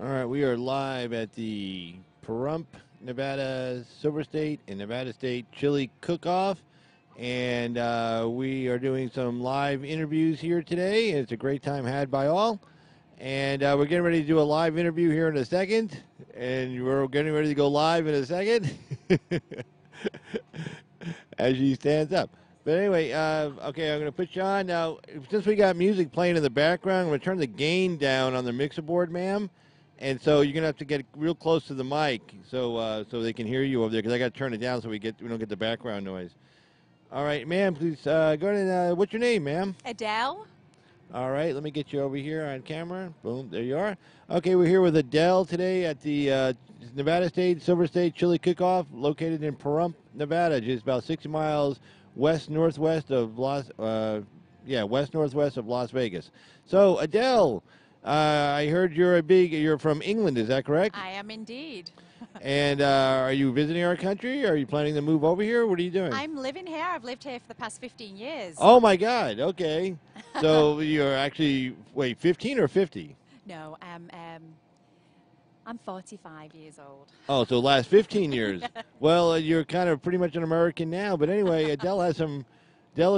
All right, we are live at the Pahrump, Nevada Silver State and Nevada State Chili Cook-Off, and we are doing some live interviews here today. It's a great time had by all, and we're getting ready to do a live interview here in a second, and we're getting ready to go live in a second as she stands up. But anyway, okay, I'm going to put you on. Now, since we got music playing in the background, I'm going to turn the gain down on the mixer board, ma'am. And so you're going to have to get real close to the mic so they can hear you over there, because I got to turn it down so we don't get the background noise. All right, ma'am, please go ahead and what's your name, ma'am? Adele. All right, let me get you over here on camera. Boom, there you are. Okay, we're here with Adele today at the Nevada State Silver State Chili Cook-Off, located in Pahrump, Nevada, just about 60 miles west-northwest of west-northwest of Las Vegas. So, Adele, I heard you're from England, is that correct? I am indeed. And are you visiting our country? Are you planning to move over here? What are you doing? I'm living here. I've lived here for the past 15 years. Oh, my God. Okay. So you're actually, 15 or 50? No, I'm 45 years old. Oh, so last 15 years. Well, you're kind of pretty much an American now. But anyway, Adele is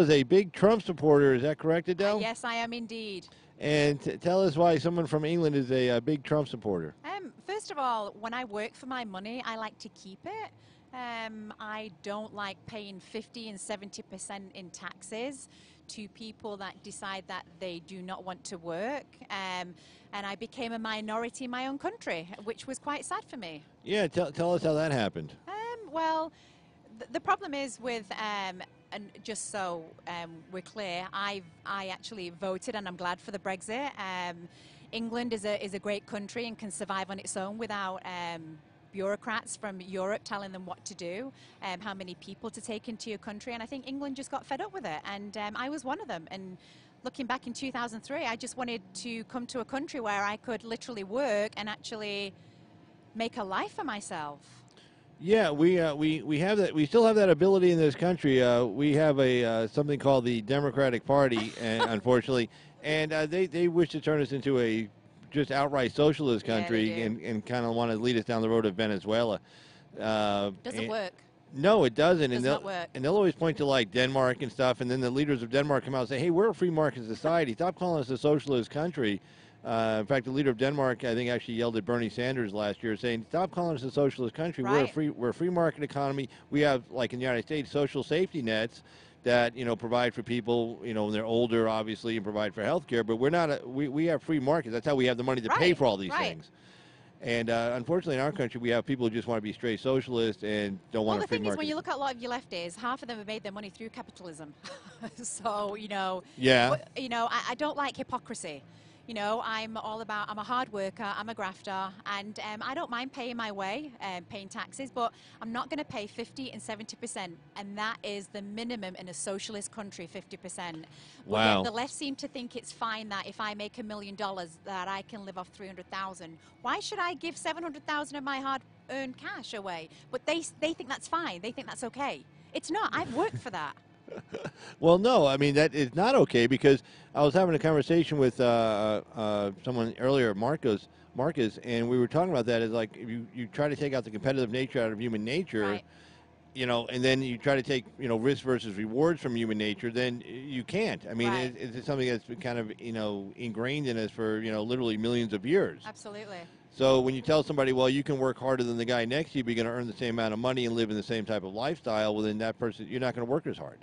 a big Trump supporter. Is that correct, Adele? Yes, I am indeed. And tell us why someone from England is a big Trump supporter. First of all, when I work for my money, I like to keep it. I don't like paying 50 and 70% in taxes to people that decide that they do not want to work. And I became a minority in my own country, which was quite sad for me. Yeah, tell us how that happened. Well, the problem is with, and just so we're clear, I actually voted, and I'm glad for the Brexit. England is a great country and can survive on its own without bureaucrats from Europe telling them what to do, how many people to take into your country. And I think England just got fed up with it, and I was one of them. And looking back in 2003, I just wanted to come to a country where I could literally work and actually make a life for myself. Yeah, we have that. We still have that ability in this country. We have something called the Democratic Party, unfortunately, and they wish to turn us into a just outright socialist country, and kind of want to lead us down the road of Venezuela. Doesn't work. No, it doesn't. Does not work. And they'll always point to like Denmark and stuff, and then the leaders of Denmark come out and say, "Hey, we're a free market society. Stop calling us a socialist country." In fact, the leader of Denmark, I think, actually yelled at Bernie Sanders last year, saying, "Stop calling us a socialist country. Right. We're a free market economy. We have, like in the United States, social safety nets that provide for people when they're older, obviously, and provide for health care. But we're not. We have free markets. That's how we have the money to pay for all these things." And unfortunately, in our country, we have people who just want to be straight socialists and don't want a free market. Well, the thing is, when you look at a lot of your lefties, half of them have made their money through capitalism. So, Yeah. I don't like hypocrisy. I'm a hard worker, I'm a grafter, and I don't mind paying my way, paying taxes, but I'm not going to pay 50 and 70%, and that is the minimum in a socialist country, 50%. Wow. But the left seem to think it's fine that if I make $1 million that I can live off 300,000. Why should I give 700,000 of my hard-earned cash away? But they think that's fine. They think that's okay. It's not. I've worked for that. Well, no, I mean, that is not okay, because I was having a conversation with someone earlier, Marcus, and we were talking about that. Is like, if you try to take out the competitive nature out of human nature, Right. And then you try to take, risk versus rewards from human nature, then you can't. I mean, Right. it's something that's been kind of, ingrained in us for, literally millions of years. Absolutely. So when you tell somebody, well, you can work harder than the guy next to you, but you're going to earn the same amount of money and live in the same type of lifestyle, well, then that person, you're not going to work as hard.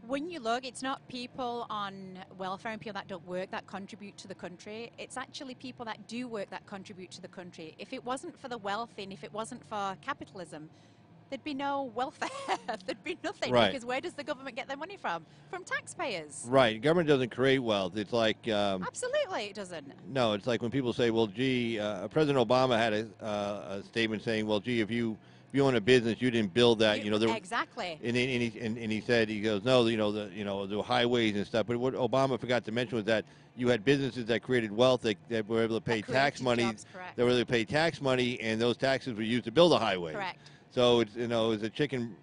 When you look, it's not people on welfare and people that don't work that contribute to the country. It's actually people that do work that contribute to the country. If it wasn't for the wealthy and if it wasn't for capitalism, there'd be no welfare. There'd be nothing. Right. Because where does the government get their money from? From taxpayers. Right. Government doesn't create wealth. It's like... Absolutely, it doesn't. No, it's like when people say, well, gee, President Obama had a statement saying, well, gee, if you own a business, you didn't build that. Exactly. And he said, he goes, no, the highways and stuff. But what Obama forgot to mention was that you had businesses that created wealth that were able to pay tax money. Jobs, correct. They were able to pay tax money, and those taxes were used to build a highway. Correct. So it's it's a chicken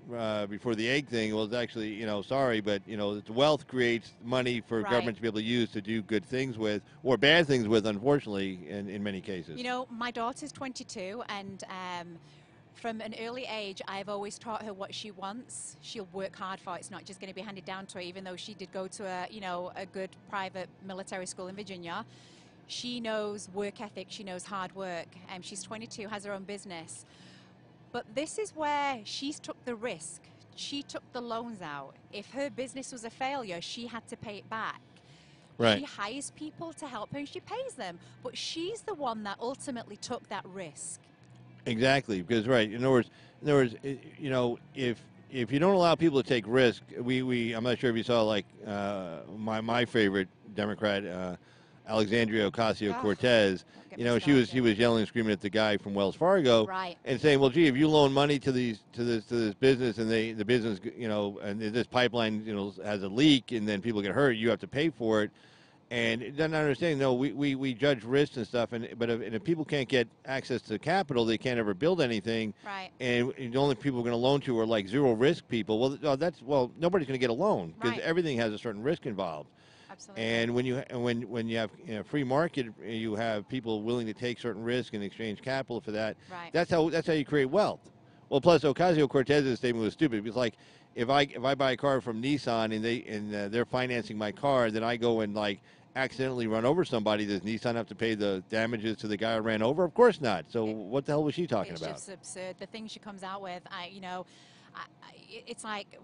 before the egg thing. Well, it's actually sorry, but it's wealth creates money for Right. government to be able to use to do good things with or bad things with. Unfortunately, in many cases. You know, my daughter's 22, and from an early age, I've always taught her what she wants. She'll work hard for it. It's not just going to be handed down to her, even though she did go to a good private military school in Virginia. She knows work ethic. She knows hard work. She's 22, has her own business. But this is where she's took the risk. She took the loans out. If her business was a failure, she had to pay it back. Right. She hires people to help her and she pays them. But she's the one that ultimately took that risk. Exactly, because right. In other words, if you don't allow people to take risk, I'm not sure if you saw like my favorite Democrat, Alexandria Ocasio-Cortez. She was yelling and screaming at the guy from Wells Fargo, Right. and saying, "Well, gee, if you loan money to this business, and the business, and this pipeline, has a leak, and then people get hurt, you have to pay for it." And it doesn't understand. No, we judge risks and stuff, but if people can't get access to capital, they can't ever build anything. Right. And the only people we're going to loan to are like zero risk people. Well, nobody's going to get a loan because Right. everything has a certain risk involved. Absolutely. And when you have free market, you have people willing to take certain risk and exchange capital for that. Right. That's how you create wealth. Well, plus Ocasio-Cortez's statement was stupid because like if I buy a car from Nissan and they're financing my car, then I go and like accidentally run over somebody, does Nissan have to pay the damages to the guy I ran over? Of course not. So what the hell was she talking about? It's just absurd. The things she comes out with, it's like,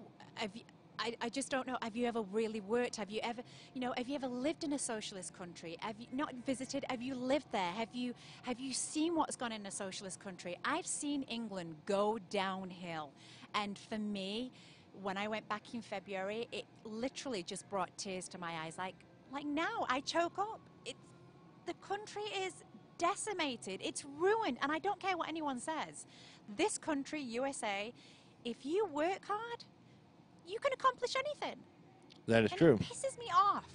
I just don't know. Have you ever really worked? Have you ever lived in a socialist country? Have you not visited? Have you lived there? Have you seen what's gone in a socialist country? I've seen England go downhill. And for me, when I went back in February, it literally just brought tears to my eyes. Like now I choke up. The country is decimated. It's ruined. And I don't care what anyone says. This country, USA, if you work hard, you can accomplish anything. That is and true. It pisses me off.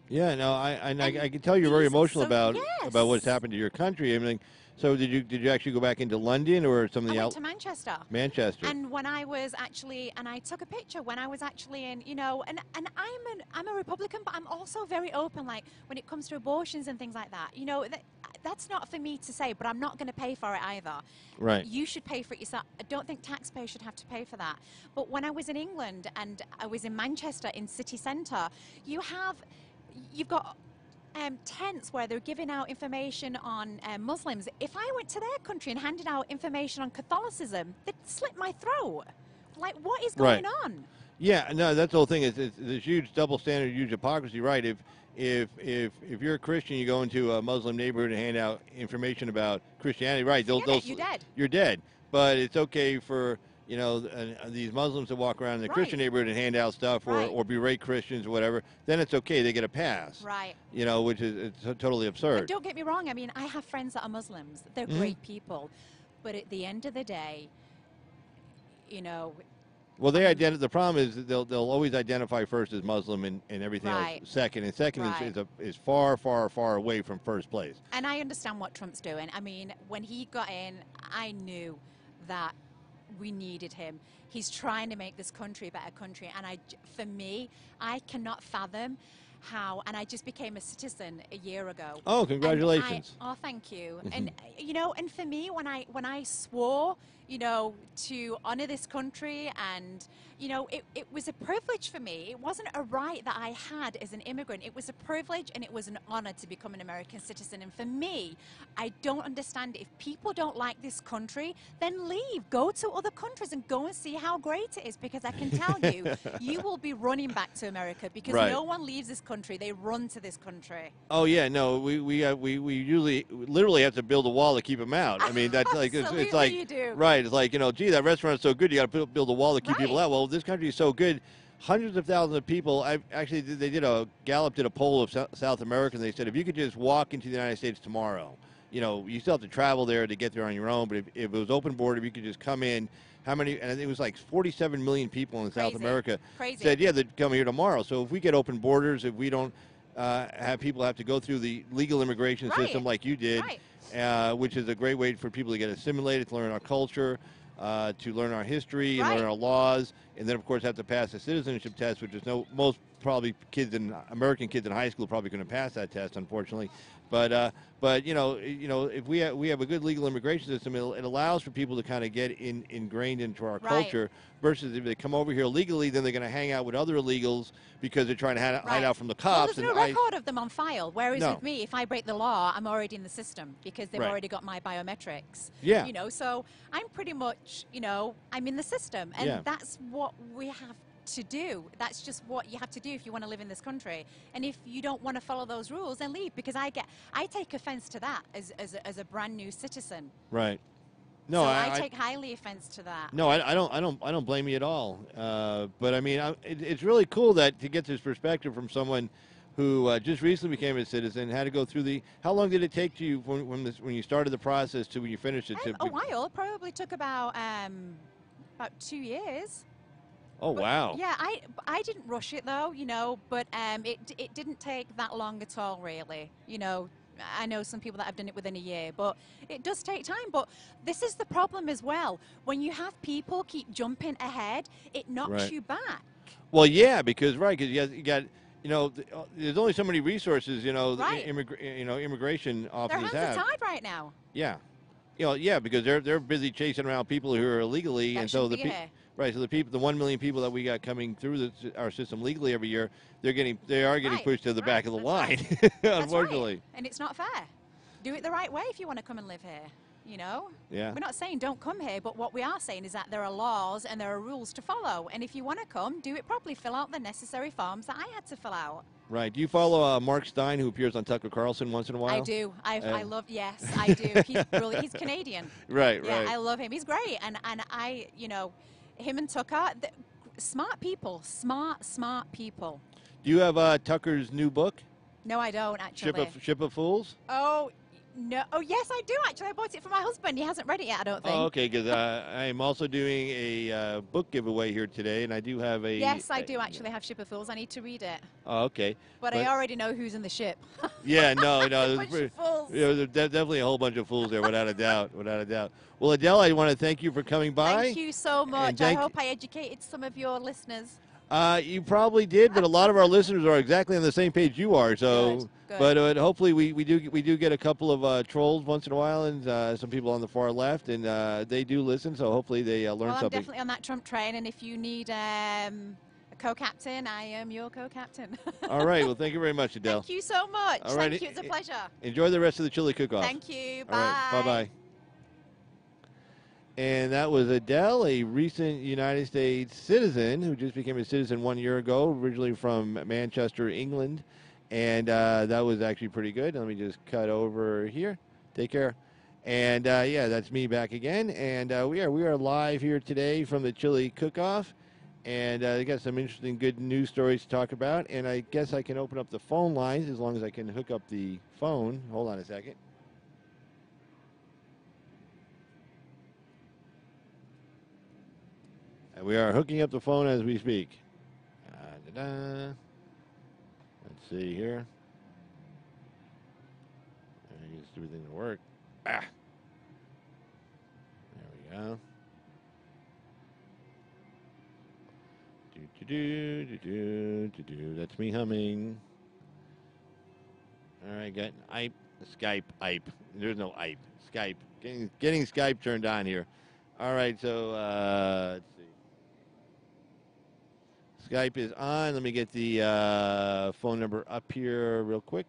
Yeah, no, I can tell you're very emotional about what's happened to your country. I mean, so did you actually go back into London or some of the I went to Manchester. Manchester. And when I was actually, and I took a picture when I was actually in, and I'm a Republican, but I'm also very open. Like when it comes to abortions and things like that, that's not for me to say, but I'm not going to pay for it either. Right. You should pay for it yourself. I don't think taxpayers should have to pay for that. But when I was in England and I was in Manchester in city centre, you've got tents where they're giving out information on Muslims. If I went to their country and handed out information on Catholicism, they'd slit my throat. Like, what is going on? Yeah, no, that's the whole thing. It's this huge double standard, huge hypocrisy, right? If you're a Christian, you go into a Muslim neighborhood and hand out information about Christianity, right? You're dead. You're dead. But it's okay for these Muslims to walk around in the Christian neighborhood and hand out stuff or berate Christians or whatever. Then it's okay. They get a pass. Right. Which is totally absurd. And don't get me wrong. I mean, I have friends that are Muslims. They're great people. But at the end of the day, well, the problem is that they'll always identify first as Muslim and everything else second. And second is far, far, far away from first place. And I understand what Trump's doing. I mean, when he got in, I knew that we needed him. He's trying to make this country a better country. And for me, I cannot fathom how, and I just became a citizen a year ago. Oh, congratulations. Thank you. And, and for me, when I swore, to honor this country and, it was a privilege for me. It wasn't a right that I had as an immigrant. It was a privilege and it was an honor to become an American citizen. And for me, I don't understand it. If people don't like this country, then leave. Go to other countries and go and see how great it is, because I can tell you, you will be running back to America because no one leaves this country. They run to this country. Oh, yeah. No, we usually literally have to build a wall to keep them out. I mean, that's like, it's like, you do. Right. It's like, gee, that restaurant's so good, you got to build a wall to keep people out. Well, this country is so good. Hundreds of thousands of people. Gallup did a poll of South America, and they said if you could just walk into the United States tomorrow, you still have to travel there to get there on your own. But if it was open border, if you could just come in, how many? And it was like 47 million people in South America said, yeah, they'd come here tomorrow. So if we get open borders, if we don't have people have to go through the legal immigration system like you did, which is a great way for people to get assimilated, to learn our culture. to learn our history and Right. learn our laws, and then of course have to pass a citizenship test, which is most probably American kids in high school probably going to pass that test, unfortunately. But if we have a good legal immigration system, it allows for people to kind of get ingrained into our Right. culture. Versus if they come over here legally, then they're going to hang out with other illegals because they're trying to hide Right. out from the Well, cops. there's no record of them on file. Whereas No. with me, if I break the law, I'm already in the system because they've Right. already got my biometrics. Yeah. You know, so I'm pretty much, I'm in the system, and Yeah. that's what we have to do. That's just what you have to do if you want to live in this country. And if you don't want to follow those rules, then leave, because I take offense to that as a brand new citizen. Right. No, so I take highly offense to that. No, I don't blame you at all. But I mean, it's really cool that to get this perspective from someone who just recently became a citizen, had to go through the. How long did it take to you when you started the process to when you finished it? A while. Probably took about 2 years. Oh, But, wow. Yeah, I didn't rush it though, but it didn't take that long at all, really. I know some people that have done it within a year, but it does take time. But this is the problem as well. When you have people keep jumping ahead, it knocks Right. you back. Well, yeah, because you got there's only so many resources Right. immigration Their officers hands have. are tied right now. Yeah. Yeah, because they're busy chasing around people who are illegally, That and so shouldn't be here. right, so the 1 million people that we got coming through our system legally every year, they are getting Right, pushed to the right, back of the that's line, right. That's unfortunately. right. And it's not fair. Do it the right way if you want to come and live here. Yeah. We're not saying don't come here, but what we are saying is that there are laws and there are rules to follow. And if you want to come, do it properly. Fill out the necessary forms that I had to fill out. Right. Do you follow Mark Stein, who appears on Tucker Carlson once in a while? I do. I love. Yes, I do. He's brilliant. He's Canadian. Right. Yeah, Right. I love him. He's great. And I, him and Tucker, smart people. Smart people. Do you have Tucker's new book, No, I don't actually. Ship of Fools? Oh. No. Oh, yes, I do actually. I bought it for my husband. He hasn't read it yet, I don't think. Oh, okay. Because I am also doing a book giveaway here today, and I do have a. Yes, I do actually have Ship of Fools. I need to read it. Oh, okay. But I already know who's in the ship. Yeah, no. Bunch of fools. There's definitely a whole bunch of fools there, without a doubt. Without a doubt. Well, Adele, I want to thank you for coming by. Thank you so much. I hope I educated some of your listeners. You probably did, but a lot of our listeners are exactly on the same page you are. So, Good. but hopefully we do get a couple of trolls once in a while, and some people on the far left, and they do listen. So hopefully they learn Well, I'm something. definitely on that Trump train, and if you need a co-captain, I am your co-captain. All right. Well, thank you very much, Adele. Thank you so much. All right. Thank you. It's a pleasure. Enjoy the rest of the chili cook-off. Thank you. All right. Bye-bye. And that was Adele, a recent United States citizen who just became a citizen 1 year ago, originally from Manchester, England. And that was actually pretty good. Let me just cut over here. Take care. And, yeah, that's me back again. And we are live here today from the Chili Cook-Off. And I got some interesting, good news stories to talk about. And I guess I can open up the phone lines as long as I can hook up the phone. Hold on a second. And we are hooking up the phone as we speak. Da-da. Let's see here. I guess everything will work. Ah. There we go. Do. That's me humming. All right, got an Skype. There's no IPE. Skype. Getting Skype turned on here. All right, so let's see. Skype is on. Let me get the phone number up here real quick.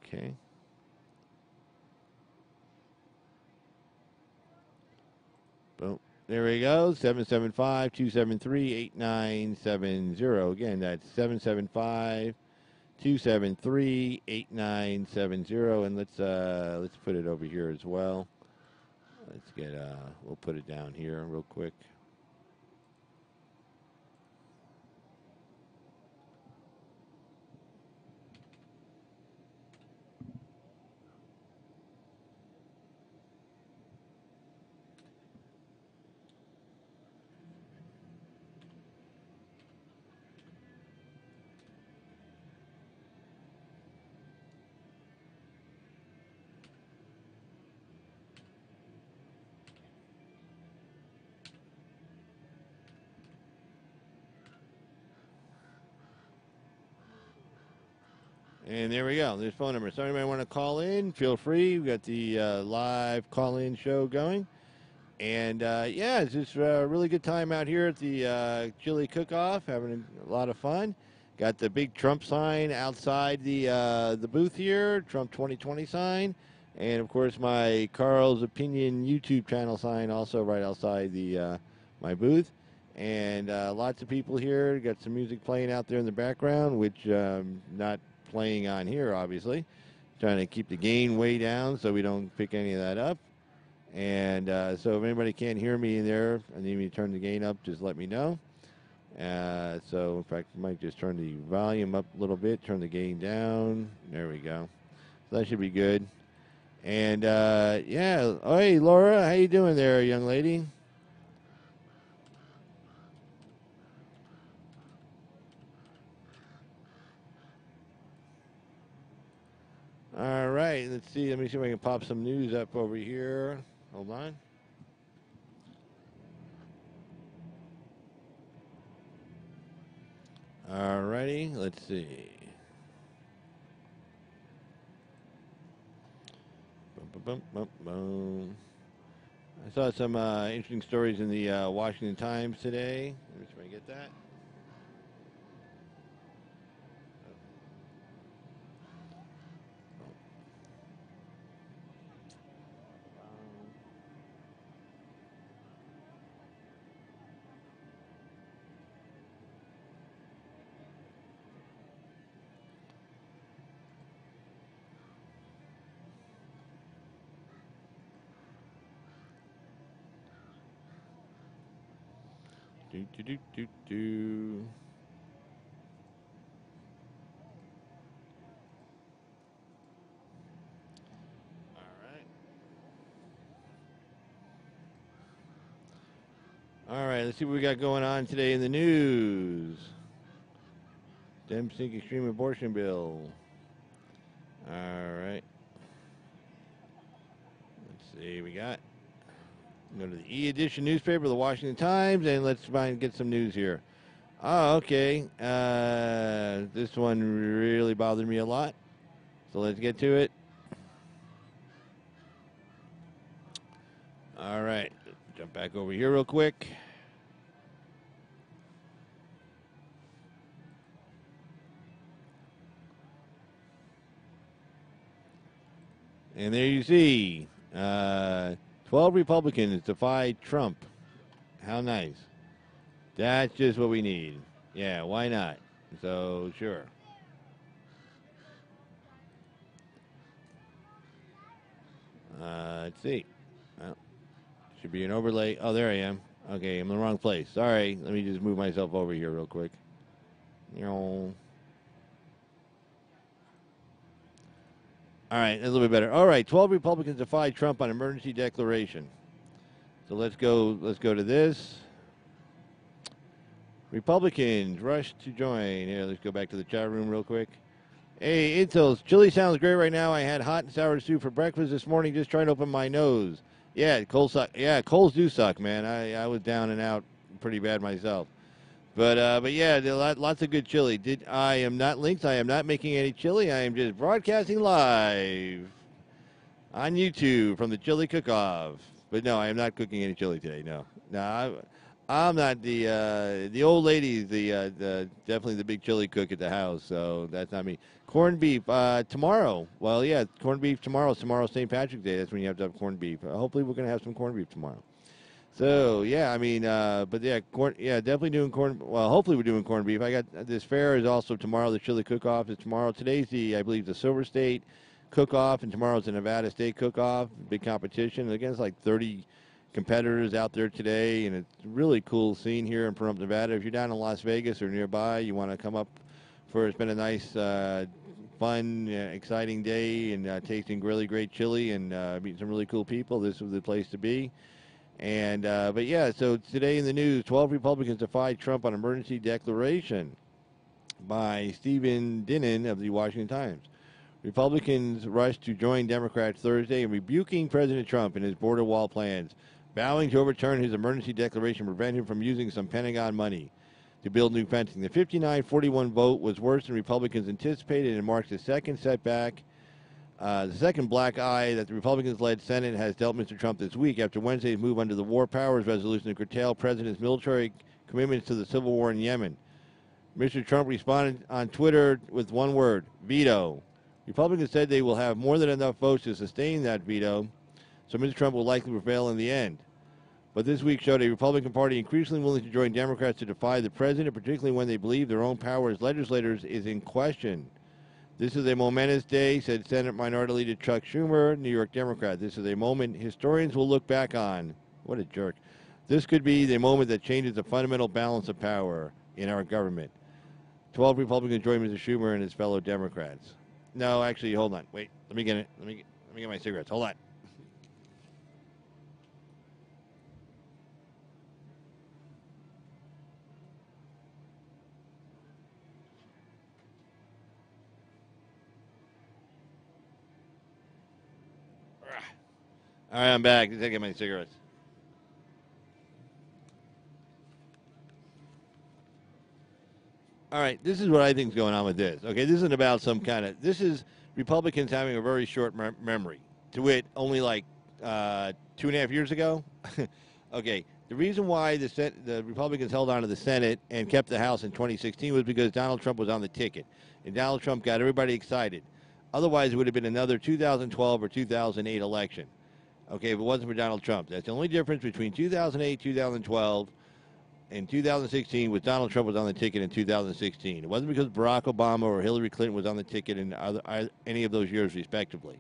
Okay. Boom. There we go. 775-273-8970. Again, that's 775-273-8970. And let's put it over here as well. Let's get we'll put it down here real quick. And there we go. There's phone number. So anybody want to call in, feel free. We've got the live call-in show going. And, yeah, it's just a really good time out here at the chili cook-off, having a lot of fun. Got the big Trump sign outside the booth here, Trump 2020 sign. And, of course, my Carl's Opinion YouTube channel sign also right outside the my booth. And lots of people here. Got some music playing out there in the background, which not playing on here, obviously. Trying to keep the gain way down so we don't pick any of that up. And so if anybody can't hear me in there, I need me to turn the gain up, just let me know. So, in fact, I might just turn the volume up a little bit, turn the gain down. There we go. So that should be good. And, yeah. Oh, hey, Laura, how you doing there, young lady? All right, let's see. Let me see if I can pop some news up over here. Hold on. All righty, let's see. Boom, boom, boom, boom. I saw some interesting stories in the Washington Times today. Let me see if I can get that. Do, do, do, do, do. All right, let's see what we got going on today in the news. Dems think extreme abortion bill. All right. Let's see, we got. Go to the E-Edition newspaper, the Washington Times, and let's try and get some news here. Oh, okay. This one really bothered me a lot. So let's get to it. All right. Jump back over here real quick. And there you see, 12 Republicans defy Trump. How nice. That's just what we need. Yeah, why not? So, sure. Let's see. Well, should be an overlay. Oh, there I am. Okay, I'm in the wrong place. Sorry. Let me just move myself over here real quick. All right, a little bit better. All right, 12 Republicans defy Trump on emergency declaration. So let's go to this. Republicans rush to join. Here, let's go back to the chat room real quick. Hey, Intels, chili sounds great right now. I had hot and sour soup for breakfast this morning. Just trying to open my nose. Yeah, colds suck. Yeah, colds do suck, man. I was down and out pretty bad myself. But yeah, lots of good chili. I am not linked. I am not making any chili. I am just broadcasting live on YouTube from the chili cook-off. But no, I am not cooking any chili today. No, I'm not the old lady's the definitely the big chili cook at the house. So that's not me. Corned beef tomorrow. Well, yeah, corned beef tomorrow. Tomorrow's St. Patrick's Day. That's when you have to have corned beef. Hopefully, we're gonna have some corned beef tomorrow. So yeah, I mean, but yeah, definitely doing corn. Well, hopefully we're doing corned beef. I got this fair is also tomorrow. The chili cook-off is tomorrow. Today's I believe, the Silver State cook-off, and tomorrow's the Nevada State cook-off. Big competition. Again, it's like 30 competitors out there today, and it's a really cool scene here in Pahrump, Nevada. If you're down in Las Vegas or nearby, you want to come up for it's been a nice, fun, exciting day, and tasting really great chili and meeting some really cool people. This is the place to be. And but yeah, so today in the news, 12 Republicans defy Trump on emergency declaration by Stephen Dinnan of the Washington Times. Republicans rushed to join Democrats Thursday in rebuking President Trump and his border wall plans, vowing to overturn his emergency declaration to prevent him from using some Pentagon money. to build new fencing. The 59-41 vote was worse than Republicans anticipated and marks the second setback. The second black eye that the Republicans-led Senate has dealt Mr. Trump this week after Wednesday's move under the War Powers Resolution to curtail President's military commitments to the civil war in Yemen. Mr. Trump responded on Twitter with one word: veto. Republicans said they will have more than enough votes to sustain that veto, so Mr. Trump will likely prevail in the end. But this week showed a Republican Party increasingly willing to join Democrats to defy the president, particularly when they believe their own power as legislators is in question. This is a momentous day, said Senate Minority Leader Chuck Schumer, New York Democrat. This is a moment historians will look back on. What a jerk. This could be the moment that changes the fundamental balance of power in our government. 12 Republicans joined Mr. Schumer and his fellow Democrats. No, actually, hold on. Wait, let me get it. Let me get my cigarettes. Hold on. All right, I'm back. Let's get my cigarettes. All right, this is what I think is going on with this. Okay, this isn't about some kind of. This is Republicans having a very short memory. To wit, only like 2.5 years ago. Okay, the reason why the Republicans held on to the Senate and kept the House in 2016 was because Donald Trump was on the ticket, and Donald Trump got everybody excited. Otherwise, it would have been another 2012 or 2008 election. Okay, if it wasn't for Donald Trump. That's the only difference between 2008, 2012, and 2016 was Donald Trump was on the ticket in 2016. It wasn't because Barack Obama or Hillary Clinton was on the ticket in any of those years, respectively.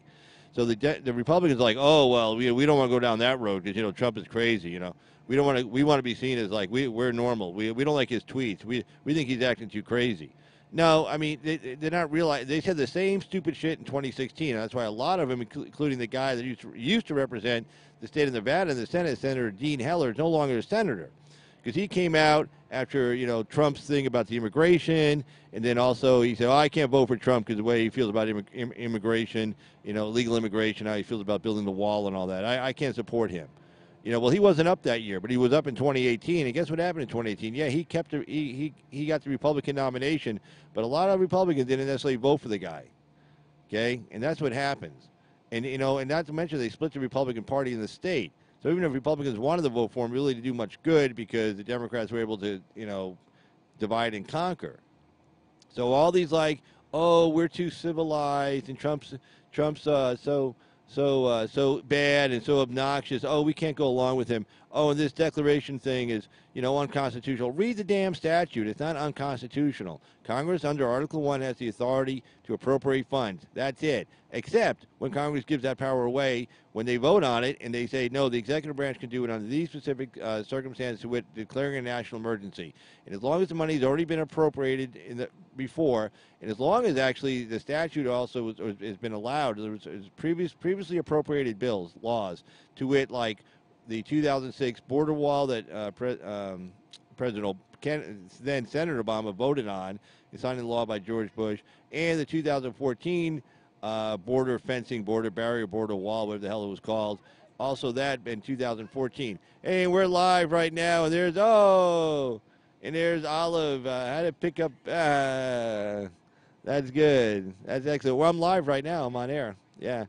So the Republicans are like, oh, well, we don't want to go down that road because, Trump is crazy, We don't want to. We want to be seen as like we're normal. We don't like his tweets. We think he's acting too crazy. No, I mean, they're not realizing. They said the same stupid shit in 2016. That's why a lot of them, including the guy that used to represent the state of Nevada in the Senate, Senator Dean Heller, is no longer a senator. Because he came out after, Trump's thing about the immigration, and then also he said, I can't vote for Trump because the way he feels about immigration, illegal immigration, how he feels about building the wall and all that. I can't support him. Well, he wasn't up that year, but he was up in 2018. And guess what happened in 2018? Yeah, he got the Republican nomination, but a lot of Republicans didn't necessarily vote for the guy. Okay, and that's what happens. And and not to mention they split the Republican Party in the state. So even if Republicans wanted to vote for him, really to do much good because the Democrats were able to divide and conquer. So all these like, oh, we're too civilized, and Trump's so bad and so obnoxious. Oh, we can't go along with him. Oh, and this declaration thing is, unconstitutional. Read the damn statute. It's not unconstitutional. Congress, under Article 1, has the authority to appropriate funds. That's it. Except when Congress gives that power away, when they vote on it and they say, no, the executive branch can do it under these specific circumstances with declaring a national emergency. And as long as the money's already been appropriated before, and as long as actually the statute also has been allowed, there was previously appropriated laws, to it like the 2006 border wall that then Senator Obama voted on, and signed into law by George Bush, and the 2014 border fencing, border barrier, border wall, whatever the hell it was called. Also that in 2014. Hey, we're live right now, and there's Olive. How to pick up. That's good. That's excellent. Well, I'm live right now. I'm on air. Yeah.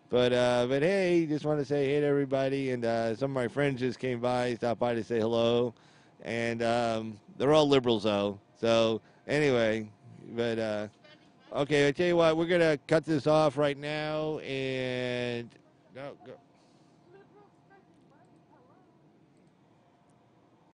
But hey, just want to say hey to everybody. And some of my friends just came by, stopped by to say hello. And they're all liberals, though. So anyway, but okay, I tell you what, we're going to cut this off right now. And no, go.